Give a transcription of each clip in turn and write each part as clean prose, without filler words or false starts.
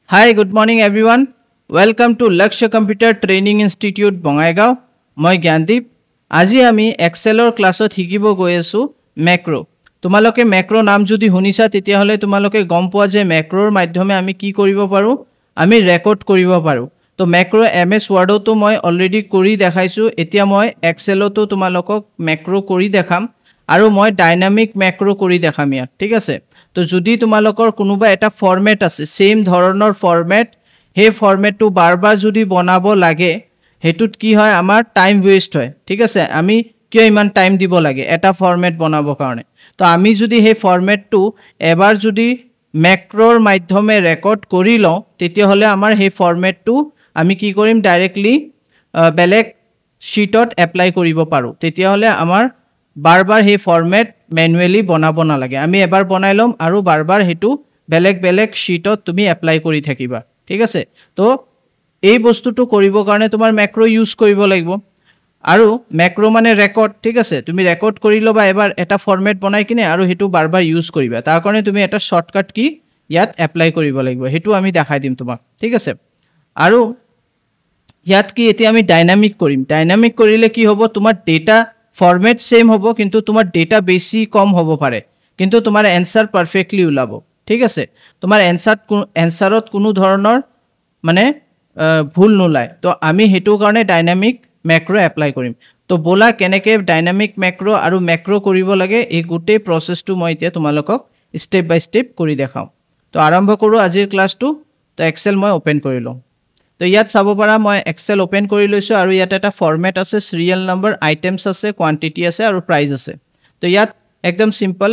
Hi, good morning everyone. Welcome to Lakshya Computer Training Institute Bongaigaon. মই জ্ঞানদীপ আজি আমি এক্সেলৰ ক্লাছত শিকিব গৈ আছো ম্যাক্ৰো তোমালোকে ম্যাক্ৰো নাম যদি শুনিছা তেতিয়া হলে তোমালোকে গম পোৱা যে ম্যাক্ৰোৰ মাধ্যমে আমি কি কৰিব পাৰো আমি ৰেকৰ্ড কৰিব পাৰো তো ম্যাক্ৰো এমএস ওয়াৰ্ডতো মই অলৰেডি কৰি দেখাইছো এতিয়া মই এক্সেলতো তোমালোকক ম্যাক্ৰো কৰি দেখাম আৰু মই ডাইনামিক ম্যাক্ৰো কৰি দেখাম ইয়াত ঠিক আছে তো যদি তোমালোকৰ কোনোবা এটা ফৰম্যাট আছে সেম ধৰণৰ ফৰম্যাট হে ফৰম্যাটটো বাৰবাৰ যদি বনাব লাগে হেতুত কি হয় আমাৰ টাইম ওয়েস্ট হয় ঠিক আছে আমি কিয় ইমান টাইম দিব লাগে এটা ফৰম্যাট বনাবৰ কাৰণে তো আমি যদি হে ফৰম্যাটটো এবাৰ যদি ম্যাক্ৰোৰ মাধ্যমে ৰেকৰ্ড কৰি লওঁ তেতিয়া হলে আমাৰ হে ফৰম্যাটটো আমি কি কৰিম ডাইৰেক্টলি বেলেগ শীটত এপ্লাই কৰিব পাৰো তেতিয়া হলে আমাৰ বাৰবাৰ হে ফৰম্যাট ম্যানুয়ালি বনাব নালাগে আমি এবাৰ বনাই লম আৰু বাৰবাৰ হেতু বেলেগ বেলেগ শীটত তুমি এপ্লাই কৰি থাকিবা ঠিক আছে তো এই বস্তুটো কৰিবৰ কাৰণে তোমাৰ ম্যাক্ৰো ইউজ কৰিব লাগিব আৰু ম্যাক্ৰো মানে ৰেকৰ্ড ঠিক আছে তুমি ৰেকৰ্ড কৰি লবা এবাৰ এটা ফৰম্যাট বনাই কিনে আৰু হেতু বাৰবাৰ ইউজ কৰিবা তাৰ কাৰণে তুমি এটা শৰ্টকাট কি ইয়াত এপ্লাই কৰিব লাগিব হেতু আমি দেখাই দিম তোমাক ঠিক আছে আৰু ইয়াত কি এতিয়া আমি ডাইনামিক কৰিম ডাইনামিক কৰিলে কি হ'ব তোমাৰ ডেটা ফরম্যাট সেম হবো কিন্তু তোমার ডেটা বেশি কম হবো পারে কিন্তু তোমার অ্যানসার পারফেক্টলি উলাবো ঠিক আছে তোমার অ্যানসারত কোনো ধৰণৰ মানে ভুল নোলায় তো আমি হেতু কাৰণে ডাইনামিক ম্যাক্ৰো এপ্লাই কৰিম তো বলা কেনেকে ডাইনামিক ম্যাক্ৰো আৰু ম্যাক্ৰো কৰিব লাগে এই গুটে প্ৰসেসটো মই এতিয়া তোমালোকক স্টেপ বাই স্টেপ কৰি দেখাম তো আৰম্ভ কৰো আজিৰ ক্লাসটো তো এক্সেল মই ওপেন কৰি লম তো ইয়াত চাব পাৰা মই এক্সেল ওপেন কৰি লৈছো আৰু ইয়াত এটা ফৰম্যাট আছে সিৰিয়াল নম্বৰ আইটেমস আছে কোয়ান্টিটি আছে আৰু প্ৰাইস আছে তো ইয়াত একদম সিম্পল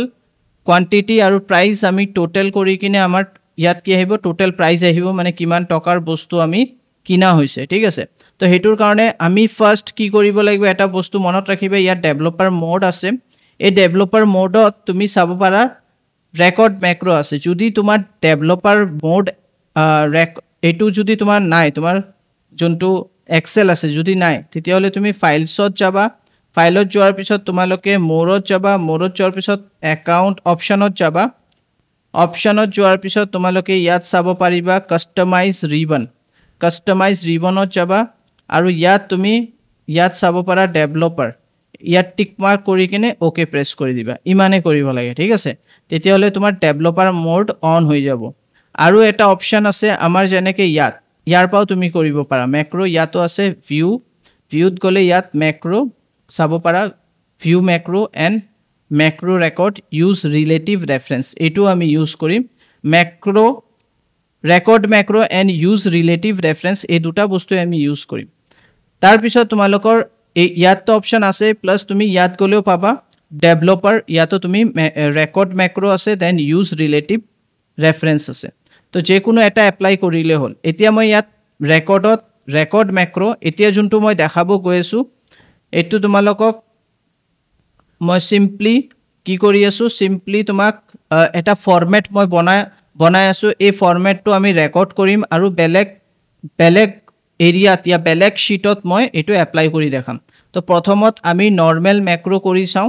কোয়ান্টিটি আৰু প্ৰাইস আমি টোটাল কৰি কিনে আমাৰ ইয়াত কি আহিব টোটাল প্ৰাইস আহিব মানে কিমান টকাৰ বস্তু আমি কিনা হৈছে ঠিক আছে তো হেতুৰ কাৰণে আমি ফাৰ্স্ট কি কৰিব লাগিব এটা বস্তু মনত ৰাখিবা ইয়াত ডেভেলপাৰ মোড আছে এই ডেভেলপাৰ মোডত তুমি চাব পাৰা ৰেকৰ্ড ম্যাক্ৰো আছে যদি তোমাৰ ডেভেলপাৰ মোড এটু যদি তোমাৰ নাই তোমাৰ যোনটো এক্সেল আছে যদি নাই তেতিয়া হলে তুমি ফাইলছত যাবা ফাইলত যোৱাৰ পিছত তোমালোকে মোৰত যাবা মোৰত যোৱাৰ পিছত একাউন্ট অপচনত যাবা অপচনত যোৱাৰ পিছত তোমালোকে ইয়াত চাব পাৰিবা কাস্টমাইজ ৰিবনত যাবা আৰু ইয়াত তুমি ইয়াত চাব পাৰা ডেভেলপাৰ ইয়াত টিক মাৰ্ক কৰি কিনে ওকে প্ৰেছ কৰি দিবা ইমানে কৰিব লাগে ঠিক আছে তেতিয়া হলে তোমাৰ ডেভেলপাৰ মোড অন হৈ যাব আৰু এটা অপচন আছে আমাৰ যেনেকে ইয়াৰ পাও তুমি কৰিব পাৰা ম্যাক্ৰো ইয়াতো আছে ভিউত গলে ইয়াত ম্যাক্ৰো চাব পাৰা view macro and macro record use relative reference এটো আমি ইউজ কৰিম macro record macro and use relative reference এই দুটা বস্তু আমি ইউজ কৰিম তাৰ পিছত তোমালোকৰ ইয়াত অপচন আছে প্লাস তুমি ইয়াত গলেও পাবা ডেভেলপাৰ ইয়াতো তুমি ৰেকৰ্ড ম্যাক্ৰো আছে দেন ইউজ ৰিলেটিভ ৰেফাৰেন্স আছে তো যে কোনো এটা এপ্লাই কৰিলে হল এতিয়া মই ইয়াত ৰেকৰ্ড ম্যাক্ৰো এতিয়া যোনটো মই দেখাব গৈ আছো এটো তোমালোকক মই সিম্পলি কি কৰি আছো সিম্পলি তোমাক এটা ফৰম্যাট মই বনাই আছো এই ফৰম্যাটটো আমি ৰেকৰ্ড কৰিম আৰু বেলেগ এৰিয়াত या বেলেগ শীটত মই এটো এপ্লাই কৰি দেখাম তো প্ৰথমত আমি নৰমাল ম্যাক্ৰো কৰি চাও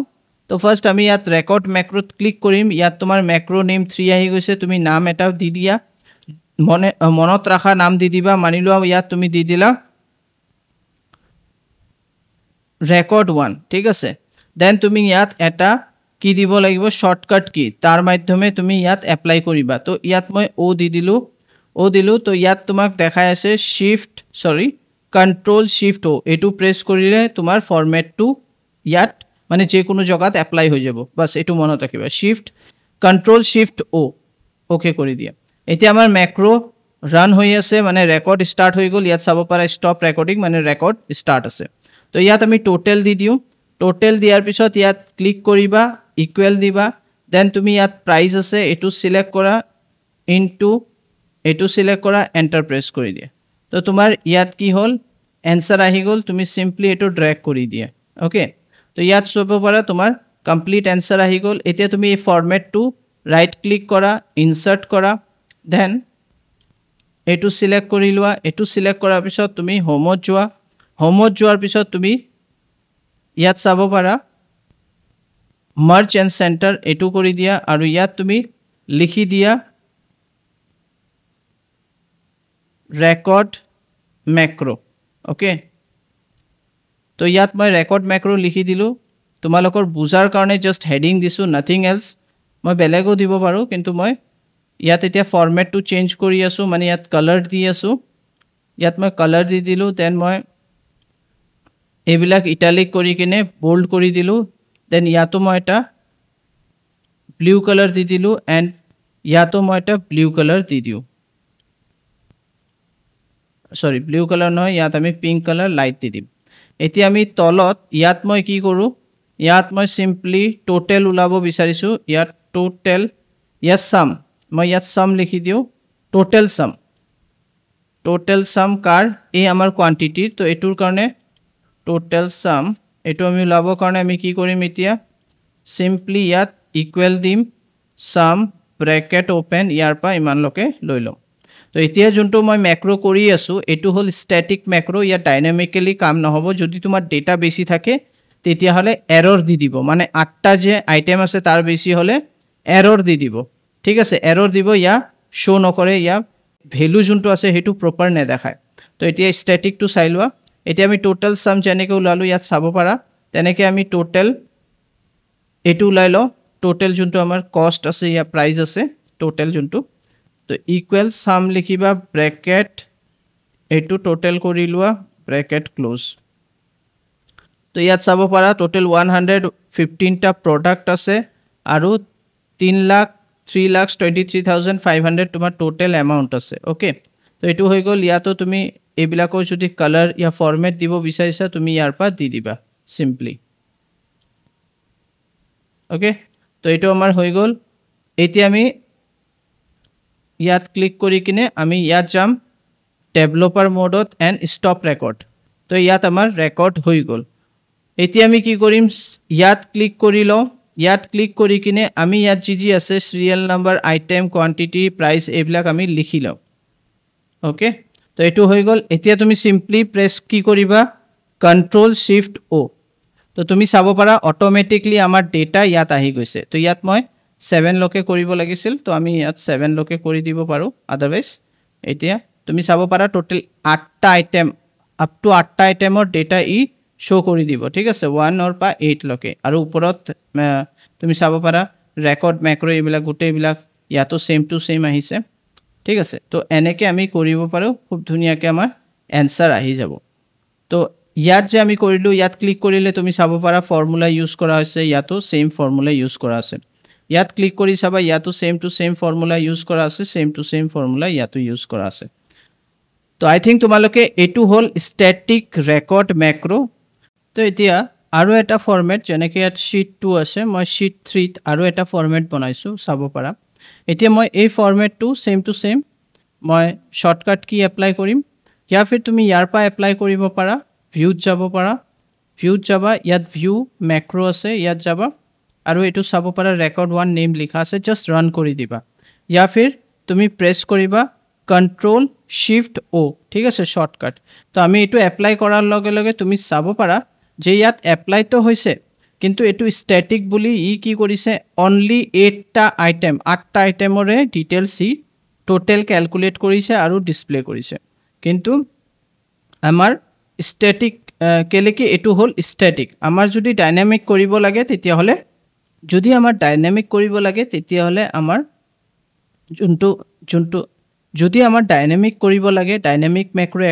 তো ফাৰ্স্ট আমি ইয়াত ৰেকৰ্ড ম্যাক্ৰোত ক্লিক কৰিম ইয়াত তোমাৰ ম্যাক্ৰো নেম 3 আহি গৈছে তুমি নাম এটা দি দিয়া মনত ৰাখা নাম দি দিবা মানিলো ইয়াত তুমি দি দিলা ৰেকৰ্ড 1 ঠিক আছে দেন তুমি ইয়াত এটা কি দিব লাগিব শর্টকাট কি তাৰ মাধ্যমে তুমি ইয়াত এপ্লাই কৰিবা তো ইয়াত মই ও দিলু তো ইয়াত তোমাক দেখাই আছে কন্ট্ৰোল শিফট ও এটো প্ৰেছ কৰিলে তোমাৰ ফৰম্যাটটো ইয়াত মানে যে কোনো জগাত এপ্লাই হৈ যাব বাস এটো মনত ৰাখিবা কন্ট্ৰোল শিফট ও ওকে কৰি দিয়া এতিয়া আমাৰ ম্যাক্ৰো ৰান হৈ আছে মানে ৰেকৰ্ড স্টাৰ্ট হৈ গল ইয়াত চাব পাৰা স্টপ ৰেকৰ্ডিং মানে ৰেকৰ্ড স্টাৰ্ট আছে তো ইয়াত আমি টোটাল দি দিও টোটাল দিয়াৰ পিছত ইয়াত ক্লিক কৰিবা ইকুৱেল দিবা দেন তুমি ইয়াত প্ৰাইস আছে এটো সিলেক্ট কৰা ইনটু এটো সিলেক্ট কৰা এন্টাৰ প্ৰেছ কৰি দিয়া তো তোমাৰ ইয়াত কি হল এনসাৰ আহি গল তুমি সিম্পলি এটো ড্ৰ্যাগ কৰি দিয়া ওকে তো ইয়াত চাব পাৰা তোমাৰ কমপ্লিট এনসাৰ আহি গল এতিয়া তুমি এই ফৰম্যাটটো ৰাইট ক্লিক কৰা ইনসাৰ্ট কৰা দেন এটো সিলেক্ট কৰি লোৱা এটো সিলেক্ট কৰাৰ পিছত তুমি হোমত যোৱাৰ পিছত তুমি ইয়াত চাব পাৰা মাৰ্জ এন্ড সেন্টাৰ এটো কৰি দিয়া আৰু ইয়াত তুমি লিখি দিয়া record macro. Okay. তো ইয়াত মই record macro লিখি দিলো তোমালোকৰ বুজাৰ কাৰণে just heading দিছো nothing else মই বেলেগো দিব পাৰো কিন্তু মই ইয়াত এতিয়া ফৰমেট টু চেঞ্জ কৰি আছো মানে ইয়াত কালাৰ দি আছো ইয়াত মই কালাৰ দি দিলো দেন মই এবিলাক ইটালিক কৰি কিনে বোল্ড কৰি দিলো দেন ইয়াতো মই এটা ব্লু কালাৰ দি দিলো এন্ড ইয়াতো মই এটা ব্লু কালাৰ দি দিও সৰি ব্লু কালাৰ নহয় ইয়াত আমি পিংক কালাৰ লাইট দি দিম এতিয়া আমি তলত ইয়াত মই কি কৰো ইয়াত মই সিম্পলি টোটাল উলাব বিচাৰিছো ইয়াত টোটাল ইয়াত সাম মই ইয়াত সাম লিখি দিও টোটাল সাম কাৰ এই আমাৰ কোৱান্টিটি তো এটোৰ কাৰণে টোটাল সাম এটো আমি উলাব কাৰণে আমি কি কৰিম এতিয়া সিম্পলি ইয়াত ইকুৱেল দিম সাম ব্ৰেকেট ওপেন ইয়াৰ পা ইমান লকে লৈ লম তো এতিয়া যোনটো মই ম্যাক্ৰো কৰি আছো এটো হল স্ট্যাটিক ম্যাক্ৰো ইয়া ডাইনামিক্যালি কাম নহব যদি তোমাৰ ডেটা বেছি থাকে তেতিয়া হলে এৰৰ দি দিব মানে 8টা যে আইটেম আছে তাৰ বেছি হলে এৰৰ দি দিব ঠিক আছে এৰৰ দিব ইয়া শো নকৰে ইয়া ভ্যালু যোনটো আছে হেতু প্ৰপাৰ নে দেখায় তো এতিয়া স্ট্যাটিক টু চাইলোৱা এতিয়া আমি টোটাল সাম যেনেকৈ উলালো ইয়াত চাব পাৰা তেনেকৈ আমি টোটাল এটো উলাই ল টোটাল যোনটো আমাৰ কষ্ট আছে ইয়া প্ৰাইস আছে টোটাল যোনটো তো ইকুৱেল সাম লিখিবা ব্ৰেকেট এটো টোটাল কৰি লোৱা ব্ৰেকেট ক্লোজ তো ইয়াত চাব পাৰা টোটাল 115 টা প্ৰডাক্ট আছে আৰু 3,23,500 তোমাৰ টোটাল এমাউন্ট আছে ওকে তো এটো হৈ গল ইয়াতো তুমি এবিলাকৰ যদি কালাৰ ইয়া ফৰমেট দিব বিচাৰিছা তুমি ইয়াৰ পা দি দিবা সিম্পলি ওকে তো এটো আমাৰ হৈ গল এতিয়া আমি ইয়াত ক্লিক কৰি কিনে আমি ইয়াত যাম ডেভেলপাৰ মোডত এন্ড স্টপ ৰেকৰ্ড তো ইয়াত আমাৰ ৰেকৰ্ড হৈ গল এতিয়া আমি কি কৰিম ইয়াত ক্লিক কৰি ল ইয়াত ক্লিক কৰি কিনে আমি ইয়াত জি আছে serial number item quantity price এবিলাক আমি লিখি লও ওকে তো এটো হৈ গল এতিয়া তুমি সিম্পলি প্ৰেছ কি কৰিবা কন্ট্ৰোল শিফট ও তো তুমি চাব পাৰা অটোমেটিকলি আমাৰ ডেটা ইয়াত আহি গৈছে তো ইয়াত মই 7 লকে কৰিব লাগিছিল তো আমি ইয়াত 7 লকে কৰি দিব পাৰো আদাৰৱাইজ এতিয়া তুমি চাব পাৰা টোটাল 8টা আইটেম আপ টু 8টা আইটেমৰ ডেটা ই শো কৰি দিব ঠিক আছে 1 অৰ পা 8 লকে আৰু ওপৰত তুমি চাব পাৰা ৰেকৰ্ড ম্যাক্ৰো এবিলাক গুটে এবিলাক ইয়াতো সেম টু সেম আহিছে ঠিক আছে তো এনেকে আমি কৰিব পাৰো খুব ধুনিয়াকে আমাৰ আনসাৰ আহি যাব তো ইয়াত যে আমি কৰিলো ইয়াত ক্লিক কৰিলে তুমি চাব পাৰা ফৰ্মুলা ইউজ কৰা হৈছে ইয়াতো সেম ফৰ্মুলা ইউজ কৰা আছে ইয়াত ক্লিক কৰি চাবা ইয়াতো same to same formula use কৰা আছে সেম টু সেম ফৰ্মুলা ইয়াতো ইউজ কৰা আছে তো আই থিংক তোমালোকে এটো হল স্ট্যাটিক ৰেকৰ্ড ম্যাক্ৰো তো এতিয়া আৰু এটা ফৰমেট যেনেকৈ ইয়াত শীট 2 আছে মই শীট 3 আৰু এটা ফৰমেট বনাইছো চাব পাৰা এতিয়া মই এই ফৰমেটটো সেম টু সেম মই শৰ্টকাট কি এপ্লাই কৰিম ইয়া ফিৰ তুমি ইয়াৰ পা এপ্লাই কৰিব পাৰা ভিউত যাব পাৰা ভিউত যাবা ইয়াত ভিউ ম্যাক্ৰো আছে ইয়াত যাবা আৰু এটো চাব পাৰা ৰেকৰ্ড 1 নেম লিখা আছে জাস্ট ৰান কৰি দিবা ইয়া ফিৰ তুমি প্ৰেছ কৰিবা কন্ট্ৰোল শিফট ও ঠিক আছে শৰ্টকাট তো আমি এটো এপ্লাই কৰাৰ লগে লগে তুমি চাব পাৰা যে ইয়াত এপ্লাই তো হৈছে কিন্তু এটো স্ট্যাটিক বুলি ই কি কৰিছে অনলি 8টা আইটেম 8টা আইটেমৰে ডিটেইলস ই টোটাল ক্যালকুলেট কৰিছে আৰু ডিসপ্লে কৰিছে কিন্তু আমাৰ স্ট্যাটিক কেলেকি এটো হল স্ট্যাটিক আমাৰ যদি ডাইনামিক কৰিব লাগে তেতিয়া হলে যদি আমাৰ ডাইনামিক কৰিব লাগে তেতিয়া হলে আমাৰ যোনটো যদি আমাৰ ডাইনামিক কৰিব লাগে ডাইনামিক ম্যাক্ৰো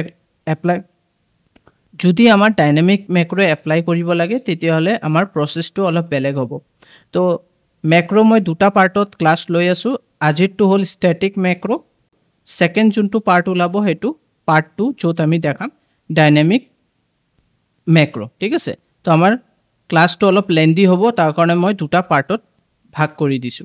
এপ্লাই যদি আমাৰ ডাইনামিক ম্যাক্ৰো এপ্লাই কৰিব লাগে তেতিয়া হলে আমাৰ প্ৰসেসটো অলপ বেলেগ হ'ব তো ম্যাক্ৰো মই দুটা পাৰ্টত ক্লাস লৈ আছো আজিটো হল স্ট্যাটিক ম্যাক্ৰো সেকেন্ড যোনটো পাৰ্ট ওলাব হেতু পাৰ্ট 2 যত আমি দেখাম ডাইনামিক ম্যাক্ৰো ঠিক আছে তো আমাৰ ক্লাসটো অলপ লেন্দি হ'ব তাৰ কাৰণে মই দুটা পাৰ্টত ভাগ কৰি দিছো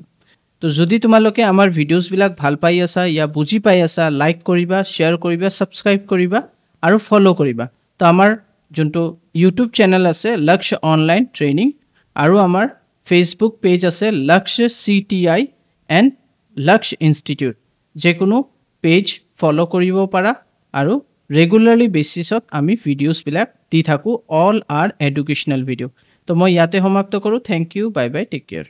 তো যদি তোমালোকে আমাৰ ভিডিওস বিলাক ভাল পাই আছা ইয়া বুজি পাই আছা লাইক কৰিবা শেয়াৰ কৰিবা সাবস্ক্ৰাইব কৰিবা আৰু ফলো কৰিবা তো আমাৰ যোনটো ইউটিউব চেনেল আছে লক্ষ্য অনলাইন ট্ৰেইনিং আৰু আমাৰ ফেসবুক পেজ আছে লক্ষ্য CTI এন্ড লক্ষ্য ইনষ্টিটিউট যে কোনো পেজ ফলো কৰিব পাৰা আৰু ৰেগুলাৰলি বেসিছত আমি ভিডিওস বিলাক দি থাকো অল আৰ এডুকেশনাল ভিডিও তো মই ইয়াতে সমাপ্ত কৰো thank you bye bye take care